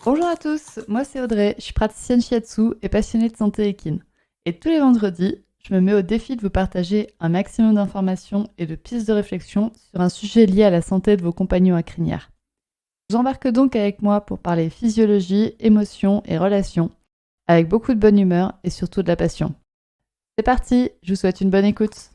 Bonjour à tous, moi c'est Audrey, je suis praticienne shiatsu et passionnée de santé équine. Et tous les vendredis, je me mets au défi de vous partager un maximum d'informations et de pistes de réflexion sur un sujet lié à la santé de vos compagnons à crinière. Je vous embarque donc avec moi pour parler physiologie, émotions et relations, avec beaucoup de bonne humeur et surtout de la passion. C'est parti, je vous souhaite une bonne écoute.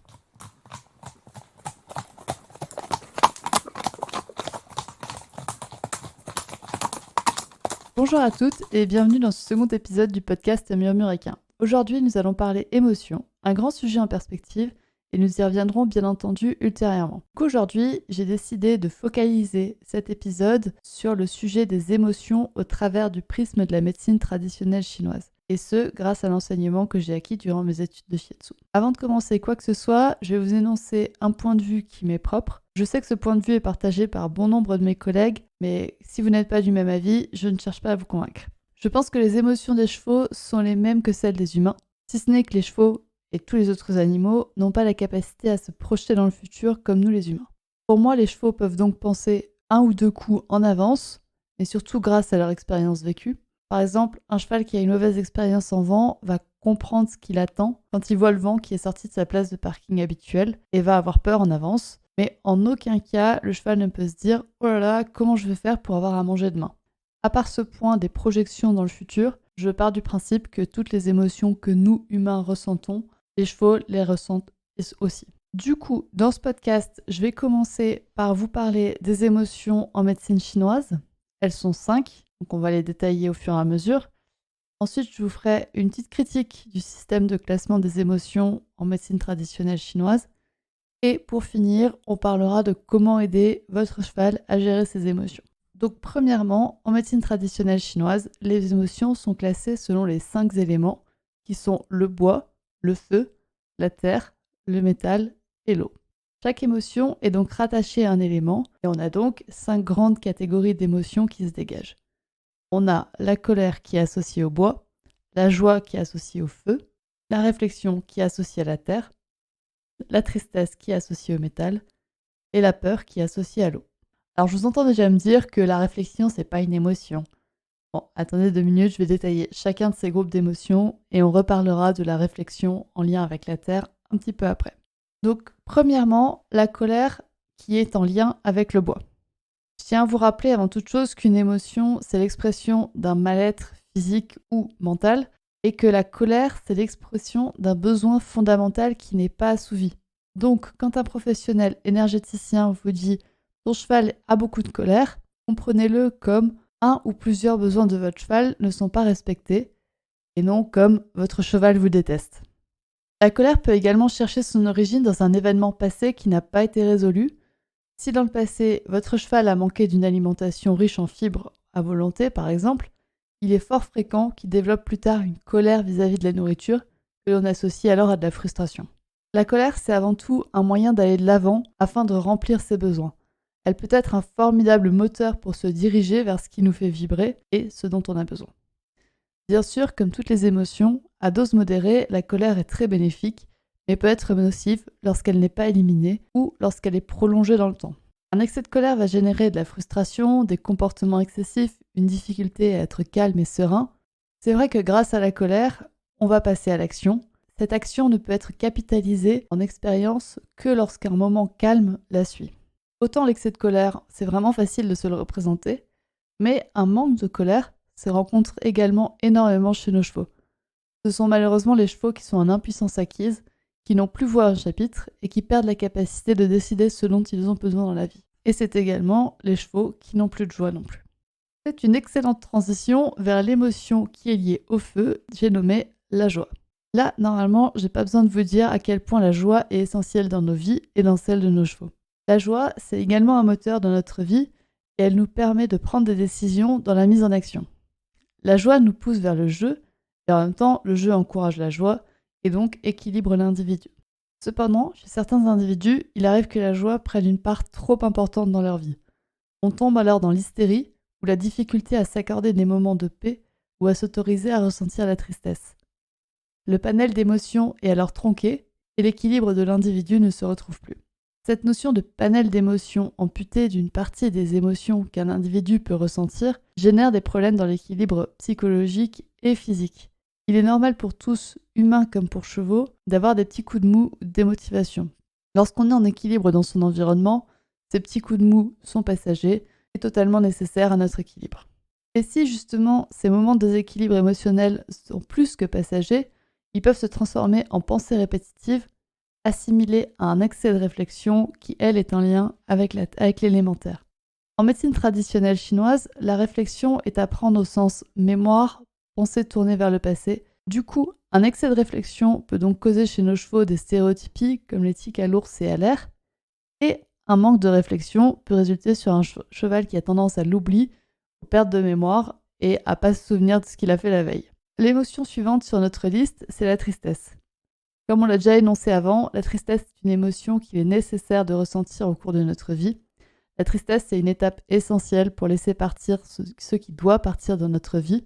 Bonjour à toutes et bienvenue dans ce second épisode du podcast Murmure Équin. Aujourd'hui, nous allons parler émotions, un grand sujet en perspective, et nous y reviendrons bien entendu ultérieurement. Aujourd'hui, j'ai décidé de focaliser cet épisode sur le sujet des émotions au travers du prisme de la médecine traditionnelle chinoise. Et ce, grâce à l'enseignement que j'ai acquis durant mes études de shiatsu. Avant de commencer quoi que ce soit, je vais vous énoncer un point de vue qui m'est propre. Je sais que ce point de vue est partagé par bon nombre de mes collègues, mais si vous n'êtes pas du même avis, je ne cherche pas à vous convaincre. Je pense que les émotions des chevaux sont les mêmes que celles des humains, si ce n'est que les chevaux et tous les autres animaux n'ont pas la capacité à se projeter dans le futur comme nous les humains. Pour moi, les chevaux peuvent donc penser un ou deux coups en avance, mais surtout grâce à leur expérience vécue. Par exemple, un cheval qui a une mauvaise expérience en vent va comprendre ce qu'il attend quand il voit le vent qui est sorti de sa place de parking habituelle et va avoir peur en avance. Mais en aucun cas, le cheval ne peut se dire « Oh là là, comment je vais faire pour avoir à manger demain ?» À part ce point des projections dans le futur, je pars du principe que toutes les émotions que nous, humains, ressentons, les chevaux les ressentent aussi. Du coup, dans ce podcast, je vais commencer par vous parler des émotions en médecine chinoise. Elles sont 5, donc on va les détailler au fur et à mesure. Ensuite, je vous ferai une petite critique du système de classement des émotions en médecine traditionnelle chinoise. Et pour finir, on parlera de comment aider votre cheval à gérer ses émotions. Donc premièrement, en médecine traditionnelle chinoise, les émotions sont classées selon les 5 éléments qui sont le bois, le feu, la terre, le métal et l'eau. Chaque émotion est donc rattachée à un élément et on a donc 5 grandes catégories d'émotions qui se dégagent. On a la colère qui est associée au bois, la joie qui est associée au feu, la réflexion qui est associée à la terre, la tristesse qui est associée au métal et la peur qui est associée à l'eau. Alors je vous entends déjà me dire que la réflexion c'est pas une émotion. Bon, attendez 2 minutes, je vais détailler chacun de ces groupes d'émotions et on reparlera de la réflexion en lien avec la terre un petit peu après. Donc premièrement, la colère qui est en lien avec le bois. Je tiens à vous rappeler avant toute chose qu'une émotion c'est l'expression d'un mal-être physique ou mental et que la colère c'est l'expression d'un besoin fondamental qui n'est pas assouvi. Donc quand un professionnel énergéticien vous dit ton cheval a beaucoup de colère, comprenez-le comme un ou plusieurs besoins de votre cheval ne sont pas respectés et non comme votre cheval vous déteste. La colère peut également chercher son origine dans un événement passé qui n'a pas été résolu. Si dans le passé, votre cheval a manqué d'une alimentation riche en fibres à volonté, par exemple, il est fort fréquent qu'il développe plus tard une colère vis-à-vis de la nourriture que l'on associe alors à de la frustration. La colère, c'est avant tout un moyen d'aller de l'avant afin de remplir ses besoins. Elle peut être un formidable moteur pour se diriger vers ce qui nous fait vibrer et ce dont on a besoin. Bien sûr, comme toutes les émotions, à dose modérée, la colère est très bénéfique, mais peut être nocive lorsqu'elle n'est pas éliminée ou lorsqu'elle est prolongée dans le temps. Un excès de colère va générer de la frustration, des comportements excessifs, une difficulté à être calme et serein. C'est vrai que grâce à la colère, on va passer à l'action. Cette action ne peut être capitalisée en expérience que lorsqu'un moment calme la suit. Autant l'excès de colère, c'est vraiment facile de se le représenter, mais un manque de colère se rencontre également énormément chez nos chevaux. Ce sont malheureusement les chevaux qui sont en impuissance acquise, qui n'ont plus voix au chapitre et qui perdent la capacité de décider ce dont ils ont besoin dans la vie. Et c'est également les chevaux qui n'ont plus de joie non plus. C'est une excellente transition vers l'émotion qui est liée au feu, j'ai nommé la joie. Là, normalement, j'ai pas besoin de vous dire à quel point la joie est essentielle dans nos vies et dans celle de nos chevaux. La joie, c'est également un moteur dans notre vie et elle nous permet de prendre des décisions dans la mise en action. La joie nous pousse vers le jeu et en même temps, le jeu encourage la joie et donc équilibre l'individu. Cependant, chez certains individus, il arrive que la joie prenne une part trop importante dans leur vie. On tombe alors dans l'hystérie ou la difficulté à s'accorder des moments de paix ou à s'autoriser à ressentir la tristesse. Le panel d'émotions est alors tronqué et l'équilibre de l'individu ne se retrouve plus. Cette notion de panel d'émotions amputée d'une partie des émotions qu'un individu peut ressentir génère des problèmes dans l'équilibre psychologique et physique. Il est normal pour tous, humains comme pour chevaux, d'avoir des petits coups de mou ou de démotivation. Lorsqu'on est en équilibre dans son environnement, ces petits coups de mou sont passagers et totalement nécessaires à notre équilibre. Et si justement ces moments de déséquilibre émotionnel sont plus que passagers, ils peuvent se transformer en pensées répétitives, assimilées à un excès de réflexion qui, elle, est en lien avec l'élémentaire. En médecine traditionnelle chinoise, la réflexion est à prendre au sens mémoire, pensée tournée vers le passé. Du coup, un excès de réflexion peut donc causer chez nos chevaux des stéréotypies comme les tics à l'ours et à l'air, et un manque de réflexion peut résulter sur un cheval qui a tendance à l'oubli, aux pertes de mémoire et à pas se souvenir de ce qu'il a fait la veille. L'émotion suivante sur notre liste, c'est la tristesse. Comme on l'a déjà énoncé avant, la tristesse est une émotion qu'il est nécessaire de ressentir au cours de notre vie. La tristesse, c'est une étape essentielle pour laisser partir ce qui doit partir dans notre vie.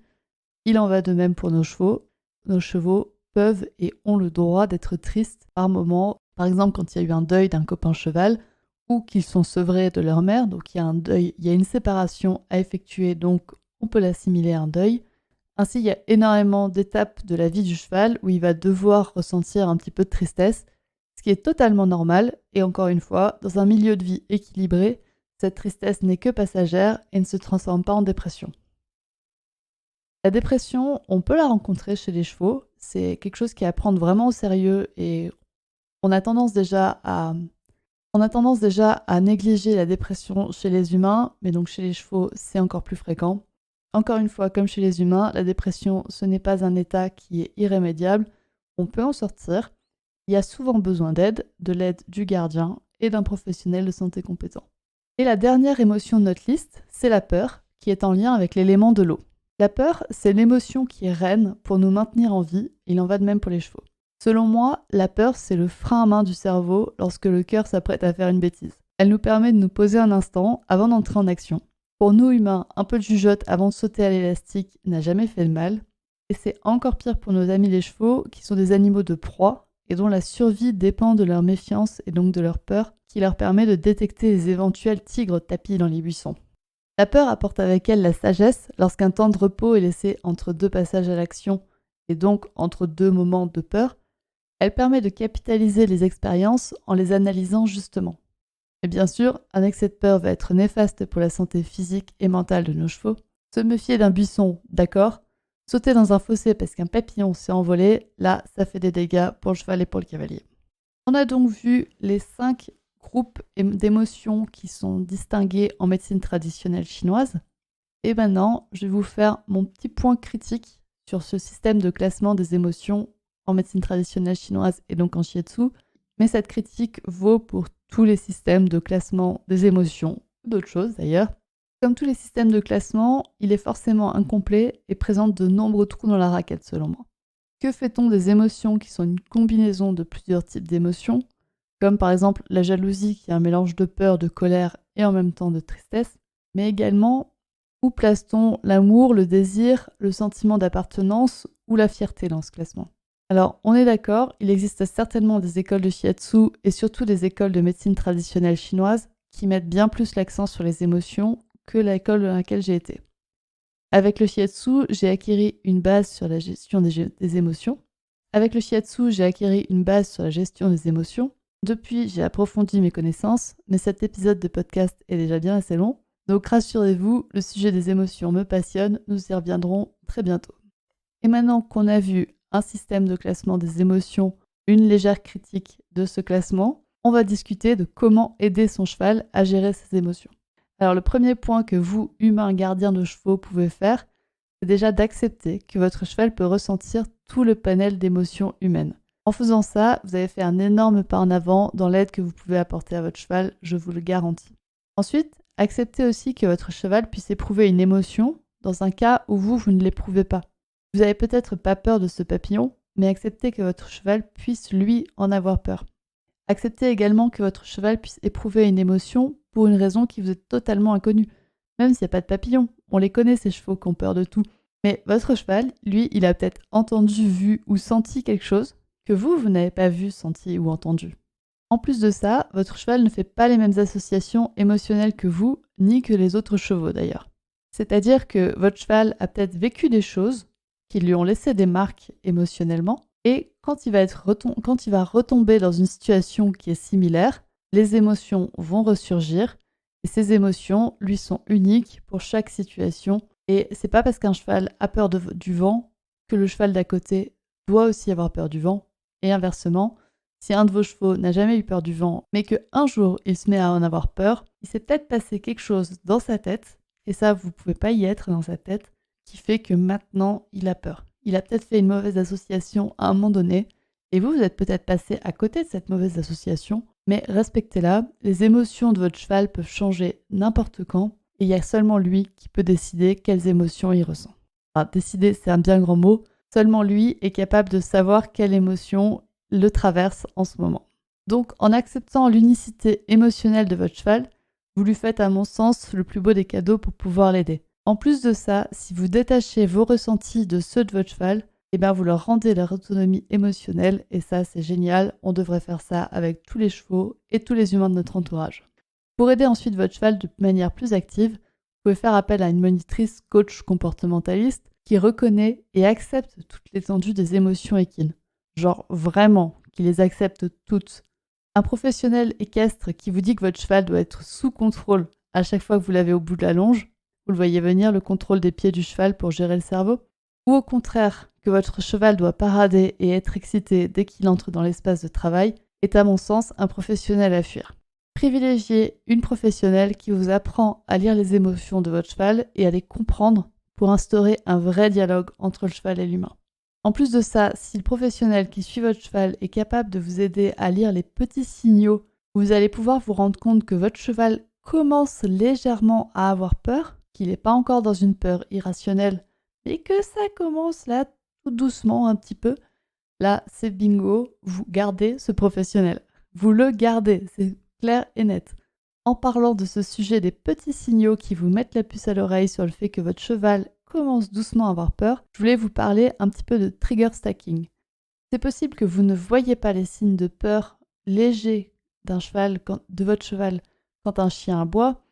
Il en va de même pour nos chevaux. Nos chevaux peuvent et ont le droit d'être tristes par moments, par exemple quand il y a eu un deuil d'un copain cheval, ou qu'ils sont sevrés de leur mère, donc il y a un deuil, il y a une séparation à effectuer, donc on peut l'assimiler à un deuil. Ainsi, il y a énormément d'étapes de la vie du cheval où il va devoir ressentir un petit peu de tristesse, ce qui est totalement normal, et encore une fois, dans un milieu de vie équilibré, cette tristesse n'est que passagère et ne se transforme pas en dépression. La dépression, on peut la rencontrer chez les chevaux, c'est quelque chose qui est à prendre vraiment au sérieux et on a tendance déjà à négliger la dépression chez les humains, mais donc chez les chevaux, c'est encore plus fréquent. Encore une fois, comme chez les humains, la dépression, ce n'est pas un état qui est irrémédiable. On peut en sortir. Il y a souvent besoin d'aide, de l'aide du gardien et d'un professionnel de santé compétent. Et la dernière émotion de notre liste, c'est la peur, qui est en lien avec l'élément de l'eau. La peur, c'est l'émotion qui est reine pour nous maintenir en vie, il en va de même pour les chevaux. Selon moi, la peur, c'est le frein à main du cerveau lorsque le cœur s'apprête à faire une bêtise. Elle nous permet de nous poser un instant avant d'entrer en action. Pour nous humains, un peu de jugeote avant de sauter à l'élastique n'a jamais fait de mal. Et c'est encore pire pour nos amis les chevaux, qui sont des animaux de proie et dont la survie dépend de leur méfiance et donc de leur peur, qui leur permet de détecter les éventuels tigres tapis dans les buissons. La peur apporte avec elle la sagesse lorsqu'un temps de repos est laissé entre deux passages à l'action et donc entre deux moments de peur. Elle permet de capitaliser les expériences en les analysant justement. Mais bien sûr, un excès de peur va être néfaste pour la santé physique et mentale de nos chevaux. Se méfier d'un buisson, d'accord. Sauter dans un fossé parce qu'un papillon s'est envolé, là, ça fait des dégâts pour le cheval et pour le cavalier. On a donc vu les 5 groupes d'émotions qui sont distingués en médecine traditionnelle chinoise. Et maintenant, je vais vous faire mon petit point critique sur ce système de classement des émotions en médecine traditionnelle chinoise et donc en shiatsu. Mais cette critique vaut pour tous les systèmes de classement des émotions, ou d'autres choses d'ailleurs. Comme tous les systèmes de classement, il est forcément incomplet et présente de nombreux trous dans la raquette selon moi. Que fait-on des émotions qui sont une combinaison de plusieurs types d'émotions, comme par exemple la jalousie qui est un mélange de peur, de colère et en même temps de tristesse, mais également où place-t-on l'amour, le désir, le sentiment d'appartenance ou la fierté dans ce classement? Alors, on est d'accord, il existe certainement des écoles de shiatsu et surtout des écoles de médecine traditionnelle chinoise qui mettent bien plus l'accent sur les émotions que l'école dans laquelle j'ai été. Avec le shiatsu, j'ai acquis une base sur la gestion des émotions. Depuis, j'ai approfondi mes connaissances, mais cet épisode de podcast est déjà bien assez long. Donc rassurez-vous, le sujet des émotions me passionne, nous y reviendrons très bientôt. Et maintenant qu'on a vu un système de classement des émotions, une légère critique de ce classement, on va discuter de comment aider son cheval à gérer ses émotions. Alors le premier point que vous, humains gardiens de chevaux, pouvez faire, c'est déjà d'accepter que votre cheval peut ressentir tout le panel d'émotions humaines. En faisant ça, vous avez fait un énorme pas en avant dans l'aide que vous pouvez apporter à votre cheval, je vous le garantis. Ensuite, acceptez aussi que votre cheval puisse éprouver une émotion dans un cas où vous ne l'éprouvez pas. Vous n'avez peut-être pas peur de ce papillon, mais acceptez que votre cheval puisse, lui, en avoir peur. Acceptez également que votre cheval puisse éprouver une émotion pour une raison qui vous est totalement inconnue. Même s'il n'y a pas de papillon, on les connaît ces chevaux qui ont peur de tout. Mais votre cheval, lui, il a peut-être entendu, vu ou senti quelque chose que vous n'avez pas vu, senti ou entendu. En plus de ça, votre cheval ne fait pas les mêmes associations émotionnelles que vous, ni que les autres chevaux d'ailleurs. C'est-à-dire que votre cheval a peut-être vécu des choses qui lui ont laissé des marques émotionnellement, et quand il va retomber dans une situation qui est similaire, les émotions vont ressurgir, et ces émotions lui sont uniques pour chaque situation. Et c'est pas parce qu'un cheval a peur du vent que le cheval d'à côté doit aussi avoir peur du vent. Et inversement, si un de vos chevaux n'a jamais eu peur du vent, mais qu'un jour il se met à en avoir peur, il s'est peut-être passé quelque chose dans sa tête, et ça vous ne pouvez pas y être dans sa tête, qui fait que maintenant il a peur. Il a peut-être fait une mauvaise association à un moment donné, et vous êtes peut-être passé à côté de cette mauvaise association, mais respectez-la, les émotions de votre cheval peuvent changer n'importe quand, et il y a seulement lui qui peut décider quelles émotions il ressent. Enfin, décider, c'est un bien grand mot, seulement lui est capable de savoir quelle émotion le traverse en ce moment. Donc, en acceptant l'unicité émotionnelle de votre cheval, vous lui faites à mon sens le plus beau des cadeaux pour pouvoir l'aider. En plus de ça, si vous détachez vos ressentis de ceux de votre cheval, vous leur rendez leur autonomie émotionnelle et ça c'est génial, on devrait faire ça avec tous les chevaux et tous les humains de notre entourage. Pour aider ensuite votre cheval de manière plus active, vous pouvez faire appel à une monitrice coach comportementaliste qui reconnaît et accepte toute l'étendue des émotions équines. Genre vraiment, qui les accepte toutes. Un professionnel équestre qui vous dit que votre cheval doit être sous contrôle à chaque fois que vous l'avez au bout de la longe, vous le voyez venir, le contrôle des pieds du cheval pour gérer le cerveau, ou au contraire, que votre cheval doit parader et être excité dès qu'il entre dans l'espace de travail, est à mon sens un professionnel à fuir. Privilégiez une professionnelle qui vous apprend à lire les émotions de votre cheval et à les comprendre pour instaurer un vrai dialogue entre le cheval et l'humain. En plus de ça, si le professionnel qui suit votre cheval est capable de vous aider à lire les petits signaux, vous allez pouvoir vous rendre compte que votre cheval commence légèrement à avoir peur, qu'il n'est pas encore dans une peur irrationnelle, mais que ça commence là tout doucement un petit peu. Là, c'est bingo, vous gardez ce professionnel. Vous le gardez, c'est clair et net. En parlant de ce sujet des petits signaux qui vous mettent la puce à l'oreille sur le fait que votre cheval commence doucement à avoir peur, je voulais vous parler un petit peu de trigger stacking. C'est possible que vous ne voyez pas les signes de peur légers de votre cheval quand un chien aboie,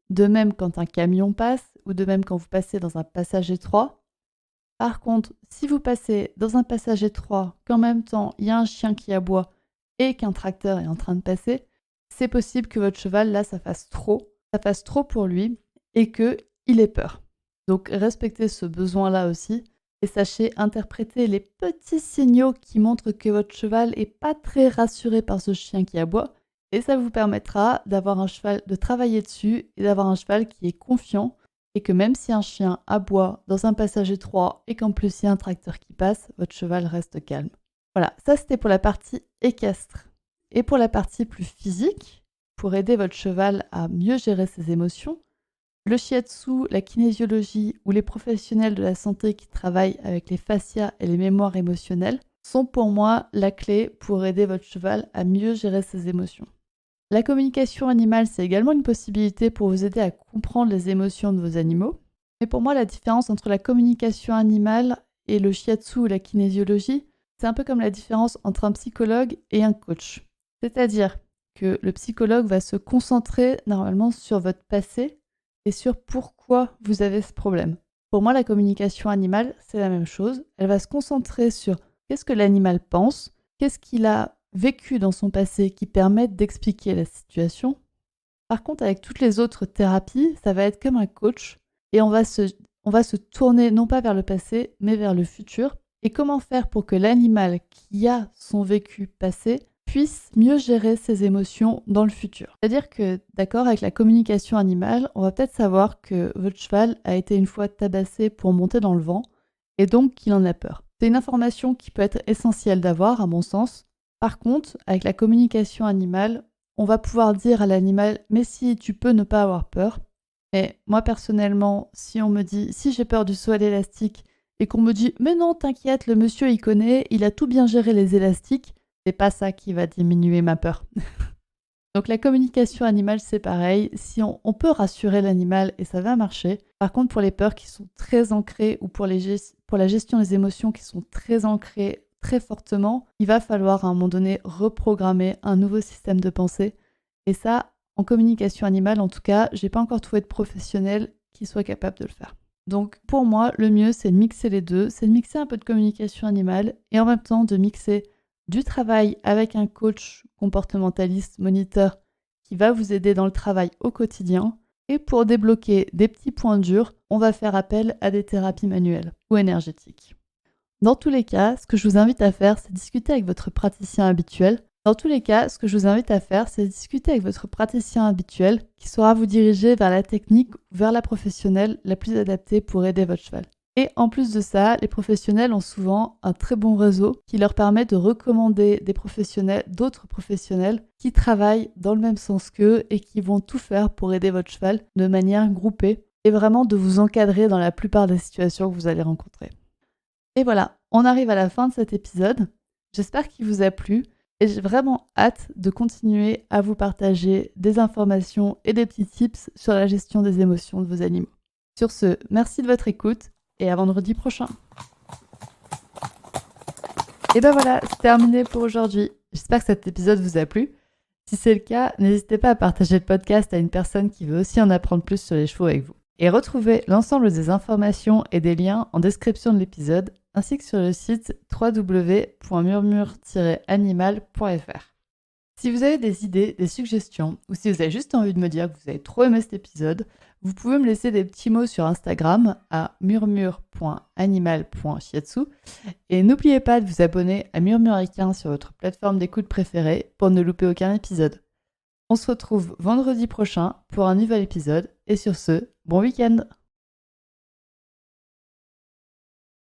de même quand un camion passe, ou de même quand vous passez dans un passage étroit. Par contre, si vous passez dans un passage étroit, qu'en même temps il y a un chien qui aboie et qu'un tracteur est en train de passer, c'est possible que votre cheval, là, ça fasse trop pour lui et qu'il ait peur. Donc respectez ce besoin-là aussi et sachez interpréter les petits signaux qui montrent que votre cheval n'est pas très rassuré par ce chien qui aboie et ça vous permettra d'avoir un cheval, de travailler dessus et d'avoir un cheval qui est confiant et que même si un chien aboie dans un passage étroit et qu'en plus il y a un tracteur qui passe, votre cheval reste calme. Voilà, ça c'était pour la partie équestre. Et pour la partie plus physique, pour aider votre cheval à mieux gérer ses émotions, le shiatsu, la kinésiologie ou les professionnels de la santé qui travaillent avec les fascias et les mémoires émotionnelles sont pour moi la clé pour aider votre cheval à mieux gérer ses émotions. La communication animale, c'est également une possibilité pour vous aider à comprendre les émotions de vos animaux. Mais pour moi, la différence entre la communication animale et le shiatsu ou la kinésiologie, c'est un peu comme la différence entre un psychologue et un coach. C'est-à-dire que le psychologue va se concentrer normalement sur votre passé et sur pourquoi vous avez ce problème. Pour moi, la communication animale, c'est la même chose. Elle va se concentrer sur qu'est-ce que l'animal pense, qu'est-ce qu'il a vécu dans son passé qui permettent d'expliquer la situation. Par contre, avec toutes les autres thérapies, ça va être comme un coach et on va se tourner non pas vers le passé, mais vers le futur. Et comment faire pour que l'animal qui a son vécu passé puisse mieux gérer ses émotions dans le futur. C'est-à-dire que, d'accord, avec la communication animale, on va peut-être savoir que votre cheval a été une fois tabassé pour monter dans le vent et donc qu'il en a peur. C'est une information qui peut être essentielle d'avoir, à mon sens. Par contre, avec la communication animale, on va pouvoir dire à l'animal « mais si tu peux ne pas avoir peur ». Mais moi personnellement, si on me dit « si j'ai peur du saut à l'élastique » et qu'on me dit « mais non, t'inquiète, le monsieur il connaît, il a tout bien géré les élastiques », c'est pas ça qui va diminuer ma peur. Donc la communication animale, c'est pareil. Si on peut rassurer l'animal et ça va marcher. Par contre, pour les peurs qui sont très ancrées ou pour la gestion des émotions qui sont très ancrées très fortement, il va falloir à un moment donné reprogrammer un nouveau système de pensée. Et ça, en communication animale, en tout cas, j'ai pas encore trouvé de professionnel qui soit capable de le faire. Donc pour moi, le mieux, c'est de mixer les deux, c'est de mixer un peu de communication animale et en même temps de mixer du travail avec un coach comportementaliste, moniteur, qui va vous aider dans le travail au quotidien. Et pour débloquer des petits points durs, on va faire appel à des thérapies manuelles ou énergétiques. Dans tous les cas, ce que je vous invite à faire, c'est discuter avec votre praticien habituel. Qui saura vous diriger vers la technique ou vers la professionnelle la plus adaptée pour aider votre cheval. Et en plus de ça, les professionnels ont souvent un très bon réseau qui leur permet de recommander d'autres professionnels qui travaillent dans le même sens qu'eux et qui vont tout faire pour aider votre cheval de manière groupée et vraiment de vous encadrer dans la plupart des situations que vous allez rencontrer. Et voilà, on arrive à la fin de cet épisode. J'espère qu'il vous a plu et j'ai vraiment hâte de continuer à vous partager des informations et des petits tips sur la gestion des émotions de vos animaux. Sur ce, merci de votre écoute et à vendredi prochain. Et ben voilà, c'est terminé pour aujourd'hui. J'espère que cet épisode vous a plu. Si c'est le cas, n'hésitez pas à partager le podcast à une personne qui veut aussi en apprendre plus sur les chevaux avec vous. Et retrouvez l'ensemble des informations et des liens en description de l'épisode, ainsi que sur le site www.murmure-animal.fr. Si vous avez des idées, des suggestions, ou si vous avez juste envie de me dire que vous avez trop aimé cet épisode, vous pouvez me laisser des petits mots sur Instagram à murmure.animal.shiatsu. Et n'oubliez pas de vous abonner à Murmure Équin sur votre plateforme d'écoute préférée pour ne louper aucun épisode. On se retrouve vendredi prochain pour un nouvel épisode, et sur ce, bon week-end!